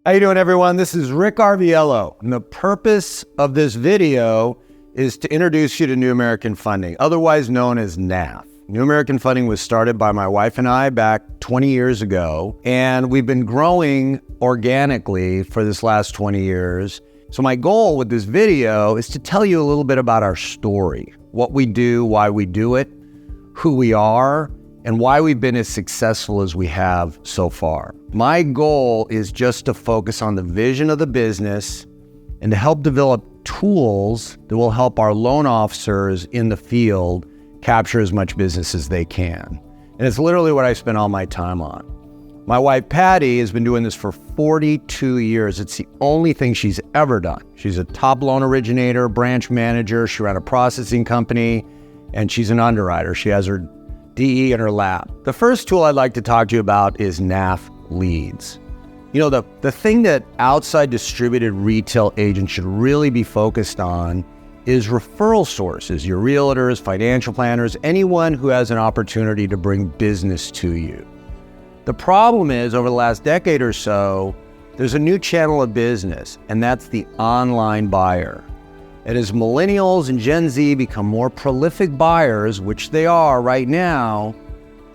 How you doing, everyone? This is Rick Arvielo, and the purpose of this video is to introduce you to New American Funding, otherwise known as NAF. New American Funding was started by my wife and I back 20 years ago, and we've been growing organically for this last 20 years. So my goal with this video is to tell you a little bit about our story, what we do, why we do it, who we are, and why we've been as successful as we have so far. My goal is just to focus on the vision of the business and to help develop tools that will help our loan officers in the field capture as much business as they can. And it's literally what I spend all my time on. My wife, Patty, has been doing this for 42 years. It's the only thing she's ever done. She's a top loan originator, branch manager. She ran a processing company, and she's an underwriter. She has her DE in her lap. The first tool I'd like to talk to you about is NAF Leads. You know, the thing that outside distributed retail agents should really be focused on is referral sources, your realtors, financial planners, anyone who has an opportunity to bring business to you. The problem is, over the last decade or so, there's a new channel of business, and that's the online buyer. And as millennials and Gen Z become more prolific buyers, which they are right now,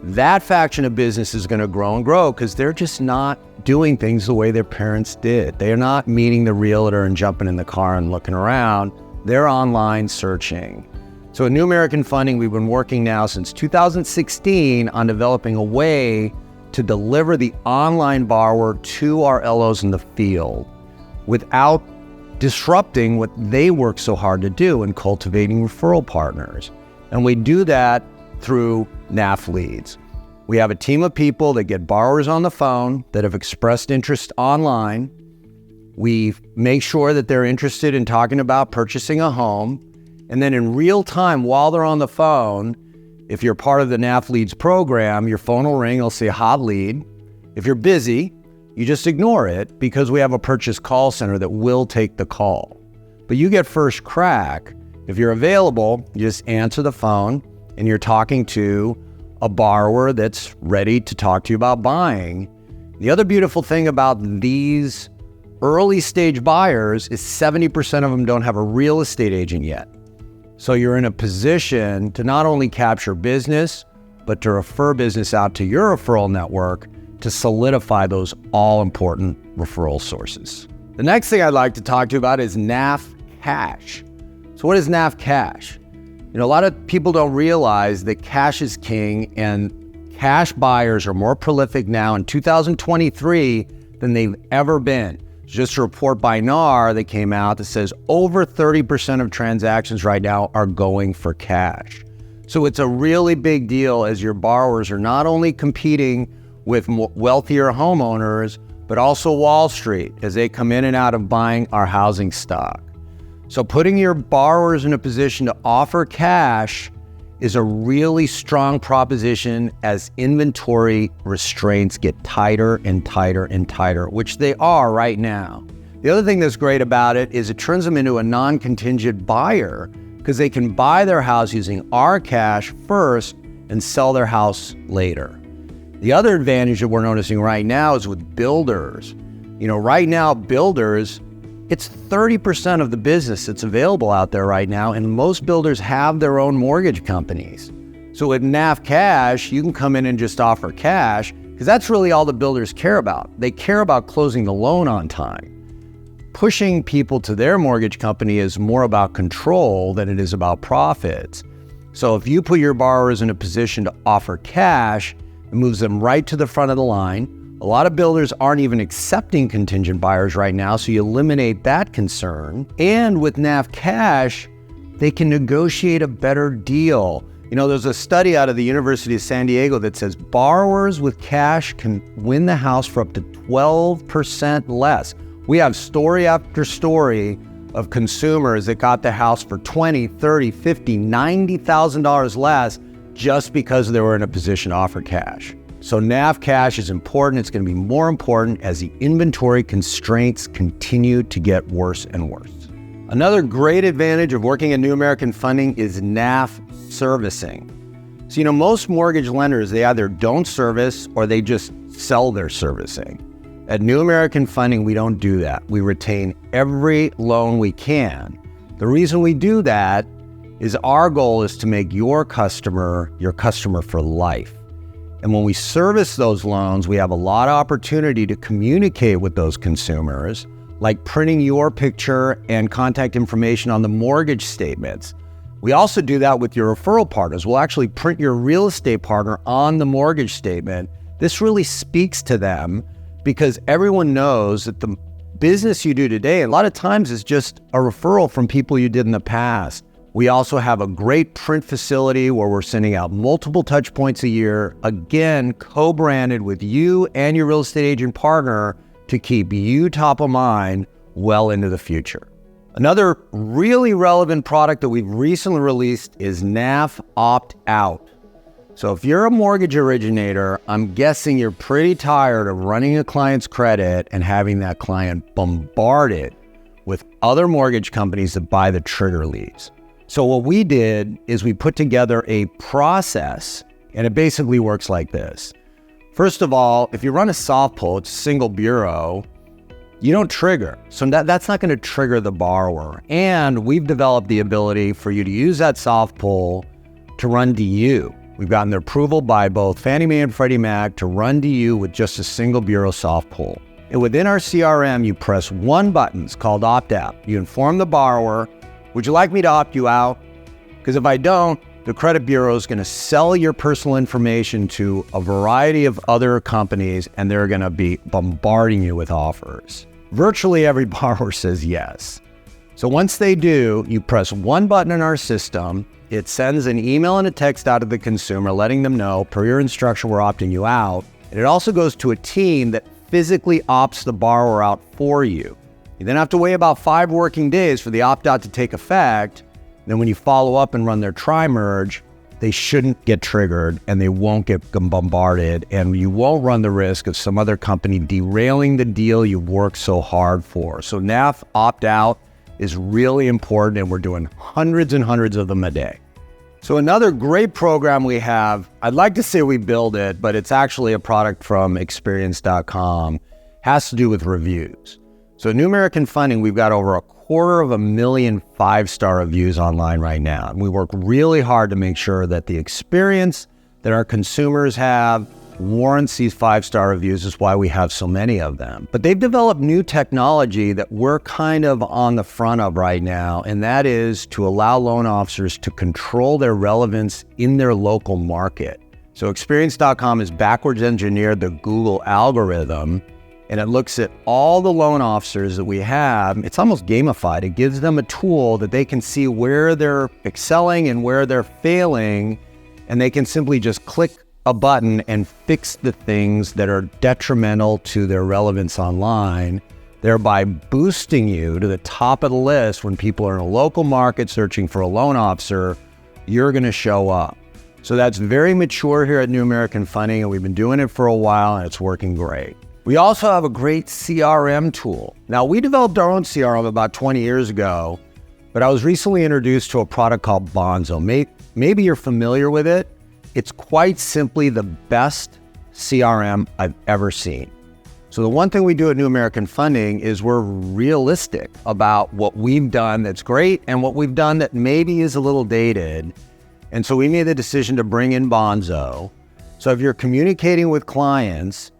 that faction of business is going to grow and grow because they're just not doing things the way their parents did. They are not meeting the realtor and jumping in the car and looking around. They're online searching. So at New American Funding, we've been working now since 2016 on developing a way to deliver the online borrower to our LOs in the field without disrupting what they work so hard to do in cultivating referral partners. And we do that through NAF Leads. We have a team of people that get borrowers on the phone that have expressed interest online. We make sure that they're interested in talking about purchasing a home. And then in real time, while they're on the phone, if you're part of the NAF Leads program, your phone will ring, it'll say hot lead. If you're busy, you just ignore it because we have a purchase call center that will take the call. But you get first crack. If you're available, you just answer the phone and you're talking to a borrower that's ready to talk to you about buying. The other beautiful thing about these early stage buyers is 70% of them don't have a real estate agent yet. So you're in a position to not only capture business, but to refer business out to your referral network to solidify those all-important referral sources. The next thing I'd like to talk to you about is NAF Cash. So what is NAF Cash? You know, a lot of people don't realize that cash is king, and cash buyers are more prolific now in 2023 than they've ever been. Just a report by NAR that came out that says over 30% of transactions right now are going for cash. So it's a really big deal as your borrowers are not only competing with wealthier homeowners, but also Wall Street as they come in and out of buying our housing stock. So putting your borrowers in a position to offer cash is a really strong proposition as inventory restraints get tighter and tighter and tighter, which they are right now. The other thing that's great about it is it turns them into a non-contingent buyer because they can buy their house using our cash first and sell their house later. The other advantage that we're noticing right now is with builders. You know, right now, builders, it's 30% of the business that's available out there right now, and most builders have their own mortgage companies. So with NAF Cash, you can come in and just offer cash, because that's really all the builders care about. They care about closing the loan on time. Pushing people to their mortgage company is more about control than it is about profits. So if you put your borrowers in a position to offer cash, it moves them right to the front of the line. A lot of builders aren't even accepting contingent buyers right now, so you eliminate that concern. And with NAF Cash, they can negotiate a better deal. You know, there's a study out of the University of San Diego that says borrowers with cash can win the house for up to 12% less. We have story after story of consumers that got the house for $20,000, $30,000, $50,000, $90,000 less just because they were in a position to offer cash. So NAF Cash is important. It's going to be more important as the inventory constraints continue to get worse and worse. Another great advantage of working at New American Funding is NAF servicing. So, you know, most mortgage lenders, they either don't service or they just sell their servicing. At New American Funding, we don't do that. We retain every loan we can. The reason we do that is our goal is to make your customer for life. And when we service those loans, we have a lot of opportunity to communicate with those consumers, like printing your picture and contact information on the mortgage statements. We also do that with your referral partners. We'll actually print your real estate partner on the mortgage statement. This really speaks to them because everyone knows that the business you do today, a lot of times is just a referral from people you did in the past. We also have a great print facility where we're sending out multiple touch points a year, again, co-branded with you and your real estate agent partner to keep you top of mind well into the future. Another really relevant product that we've recently released is NAF Opt-Out. So if you're a mortgage originator, I'm guessing you're pretty tired of running a client's credit and having that client bombarded with other mortgage companies that buy the trigger leads. So what we did is we put together a process, and it basically works like this. First of all, if you run a soft pull, it's a single bureau, you don't trigger. So that's not going to trigger the borrower. And we've developed the ability for you to use that soft pull to run DU. We've gotten the approval by both Fannie Mae and Freddie Mac to run DU with just a single bureau soft pull. And within our CRM, you press one button, it's called Opt-Out. You inform the borrower, would you like me to opt you out? Because if I don't, the credit bureau is going to sell your personal information to a variety of other companies, and they're going to be bombarding you with offers. Virtually every borrower says yes. So once they do, you press one button in our system, it sends an email and a text out to the consumer letting them know, per your instruction, we're opting you out. And it also goes to a team that physically opts the borrower out for you. You then have to wait about 5 working days for the opt-out to take effect. Then when you follow up and run their tri-merge, they shouldn't get triggered and they won't get bombarded, and you won't run the risk of some other company derailing the deal you've worked so hard for. So NAF Opt-Out is really important, and we're doing hundreds and hundreds of them a day. So another great program we have, I'd like to say we build it, but it's actually a product from Experience.com, has to do with reviews. So at New American Funding, we've got over 250,000 5-star reviews online right now. And we work really hard to make sure that the experience that our consumers have warrants these 5-star reviews. Is why we have so many of them. But they've developed new technology that we're kind of on the front of right now, and that is to allow loan officers to control their relevance in their local market. So Experience.com has backwards engineered the Google algorithm, and it looks at all the loan officers that we have. It's almost gamified. It gives them a tool that they can see where they're excelling and where they're failing, and they can simply just click a button and fix the things that are detrimental to their relevance online, thereby boosting you to the top of the list. When people are in a local market searching for a loan officer, you're going to show up. So that's very mature here at New American Funding, and we've been doing it for a while, and it's working great. We also have a great CRM tool. Now, we developed our own CRM about 20 years ago, but I was recently introduced to a product called Bonzo. Maybe you're familiar with it. It's quite simply the best CRM I've ever seen. So the one thing we do at New American Funding is we're realistic about what we've done that's great and what we've done that maybe is a little dated. And so we made the decision to bring in Bonzo. So if you're communicating with clients,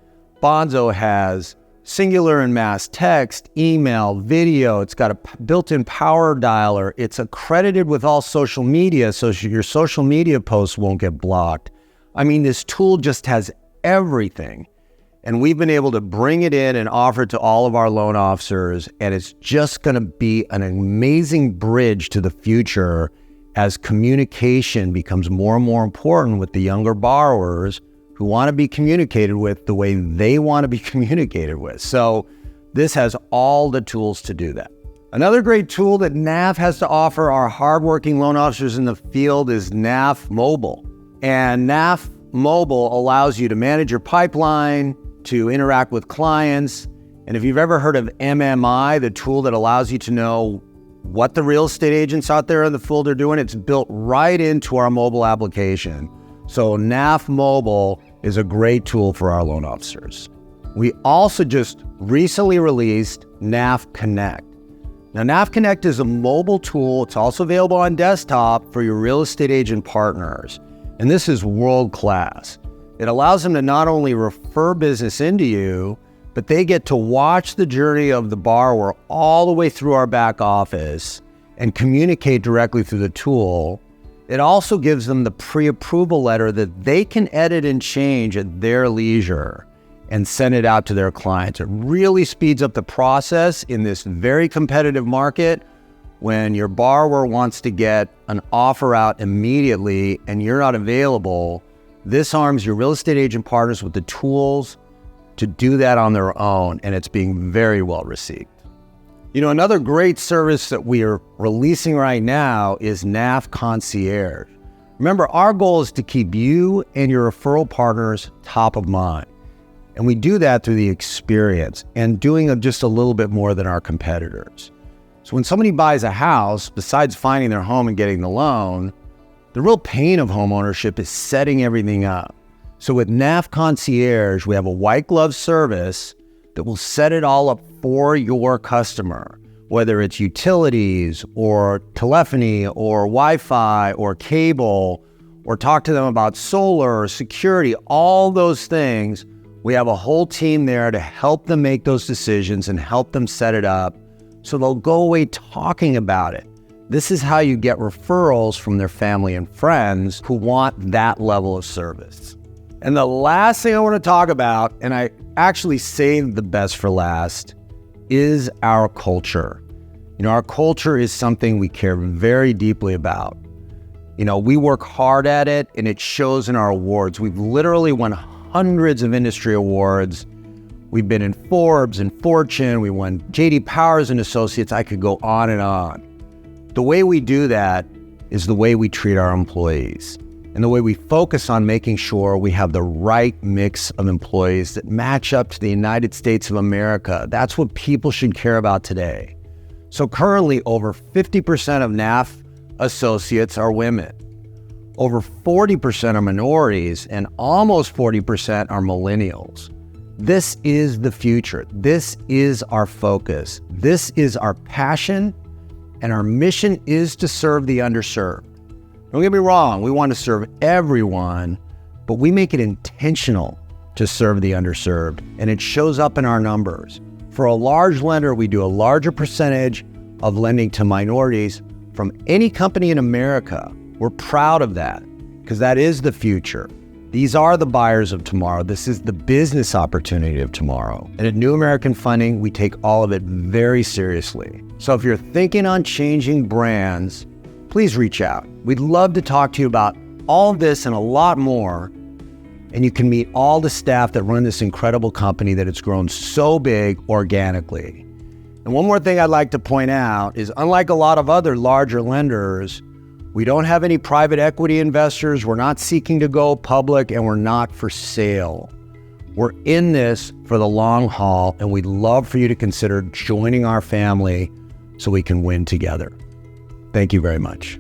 Bonzo has singular and mass text, email, video. It's got a built-in power dialer. It's accredited with all social media, so your social media posts won't get blocked. I mean, this tool just has everything. And we've been able to bring it in and offer it to all of our loan officers. And it's just going to be an amazing bridge to the future as communication becomes more and more important with the younger borrowers who want to be communicated with the way they want to be communicated with. So this has all the tools to do that. Another great tool that NAF has to offer our hardworking loan officers in the field is NAF Mobile. And NAF Mobile allows you to manage your pipeline, to interact with clients. And if you've ever heard of MMI, the tool that allows you to know what the real estate agents out there in the field are doing, it's built right into our mobile application. So NAF Mobile is a great tool for our loan officers. We also just recently released NAF Connect. Now, NAF Connect is a mobile tool. It's also available on desktop for your real estate agent partners. And this is world-class. It allows them to not only refer business into you, but they get to watch the journey of the borrower all the way through our back office and communicate directly through the tool. It also gives them the pre-approval letter that they can edit and change at their leisure and send it out to their clients. It really speeds up the process in this very competitive market when your borrower wants to get an offer out immediately and you're not available. This arms your real estate agent partners with the tools to do that on their own, and it's being very well received. You know, another great service that we are releasing right now is NAF Concierge. Remember, our goal is to keep you and your referral partners top of mind. And we do that through the experience and doing just a little bit more than our competitors. So when somebody buys a house, besides finding their home and getting the loan, the real pain of home ownership is setting everything up. So with NAF Concierge, we have a white glove service that will set it all up for your customer, whether it's utilities or telephony or Wi-Fi or cable, or talk to them about solar or security, all those things. We have a whole team there to help them make those decisions and help them set it up so they'll go away talking about it. This is how you get referrals from their family and friends who want that level of service. And the last thing I want to talk about, and I actually saved the best for last, is our culture. You know, our culture is something we care very deeply about. You know, we work hard at it and it shows in our awards. We've literally won hundreds of industry awards. We've been in Forbes and Fortune. We won J.D. Powers and Associates. I could go on and on. The way we do that is the way we treat our employees and the way we focus on making sure we have the right mix of employees that match up to the United States of America. That's what people should care about today. So currently, over 50% of NAF associates are women. Over 40% are minorities, and almost 40% are millennials. This is the future. This is our focus. This is our passion, and our mission is to serve the underserved. Don't get me wrong, we want to serve everyone, but we make it intentional to serve the underserved, and it shows up in our numbers. For a large lender, we do a larger percentage of lending to minorities from any company in America. We're proud of that because that is the future. These are the buyers of tomorrow. This is the business opportunity of tomorrow. And at New American Funding, we take all of it very seriously. So if you're thinking on changing brands, please reach out. We'd love to talk to you about all of this and a lot more. And you can meet all the staff that run this incredible company that it's grown so big organically. And one more thing I'd like to point out is, unlike a lot of other larger lenders, we don't have any private equity investors. We're not seeking to go public, and we're not for sale. We're in this for the long haul, and we'd love for you to consider joining our family so we can win together. Thank you very much.